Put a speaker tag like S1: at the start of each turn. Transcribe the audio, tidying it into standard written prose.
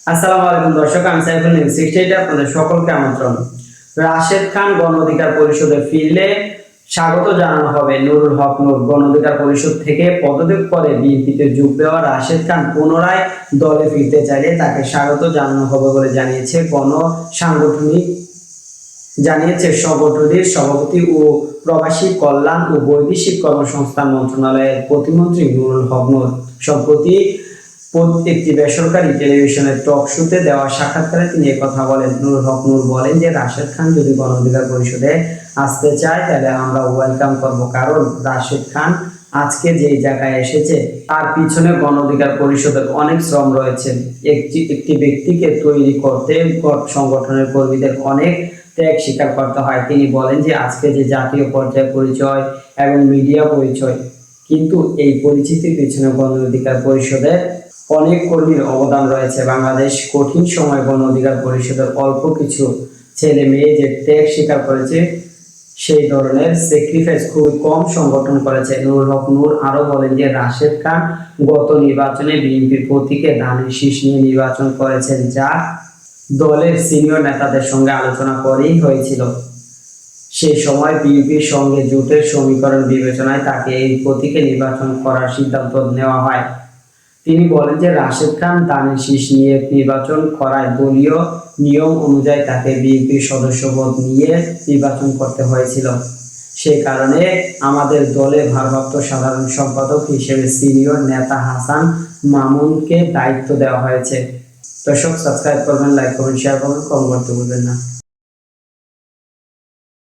S1: আসসালামু আলাইকুম দর্শক, আমি সাইফুল নিউজ 68 আপনাদের সকলকে আমন্ত্রণ। রাশেদ খান গণ অধিকার পরিষদে ফিরলে স্বাগত জানানো হবে। নুরুল হক নূর গণ অধিকার পরিষদ থেকে পদত্যাগ করে বিএনপিতে যোগ দেওয়া রাশেদ খান পুনরায় দলে ফিরতে চাইলে তাকে স্বাগত জানানো হবে বলে জানিয়েছে সংগঠনটির সভাপতি ও প্রবাসী কল্যাণ ও বৈদেশিক কর্মসংস্থান মন্ত্রণালয়ের প্রতিমন্ত্রী নুরুল হক নূর। সম্প্রতি একটি বেসরকারি টেলিভিশনের টক শোতে দেওয়া সাক্ষাৎকারে তিনি কথা বলেন। নুরুল হক নূর বলেন যে রাশেদ খান যদি গণ অধিকার পরিষদে আসতে চায় তাহলে আমরা ওয়েলকাম করব, কারণ রাশেদ খান আজকে যে জায়গায় এসেছে তার পিছনে গণ অধিকার পরিষদের অনেক শ্রম রয়েছে। একটি ব্যক্তিকে তৈরি করতে সংগঠনের কর্মীদের অনেক ত্যাগ স্বীকার করতে হয়। তিনি বলেন যে আজকে যে জাতীয় পর্যায়ে পরিচয় এবং মিডিয়া পরিচয়, কিন্তু এই পরিচিতির পিছনে গণ অধিকার পরিষদের অনেক কর্মীর অবদান রয়েছে। বাংলাদেশ কঠিন সময় গণ অধিকার পরিষদের অল্প কিছু ছেলে মেয়ে যে ত্যাগ স্বীকার করেছে, সেই ধরনের স্যাক্রিফাইস খুব কম সংগঠন করেছে। নুরুল হক নূর আরো বলেন যে রাশেদ খান গত নির্বাচনে বিএনপির প্রতীকে ধানের শীষ নিয়ে নির্বাচন করেছেন, যা দলের সিনিয়র নেতাদের সঙ্গে আলোচনা করেই হয়েছিল। সেই সময় বিএনপির সঙ্গে জোটের সমীকরণ বিবেচনায় তাকে এই প্রতীকে নির্বাচন করার সিদ্ধান্ত নেওয়া হয়। তিনি বলেন যে রাশেদ খান ধানের শীষ নিয়ে নির্বাচন করায় দলীয় নিয়ম অনুযায়ী তাকে বিএনপির সদস্যপদ নিয়ে নির্বাচন করতে হয়েছিল। সেই কারণে আমাদের দলে ভারপ্রাপ্ত সাধারণ সম্পাদক হিসেবে সিনিয়র নেতা হাসান মামুনকে দায়িত্ব দেওয়া হয়েছে। দর্শক, সাবস্ক্রাইব করবেন, লাইক করবেন, শেয়ার করবেন, কমেন্ট করতে ভুলবেন না।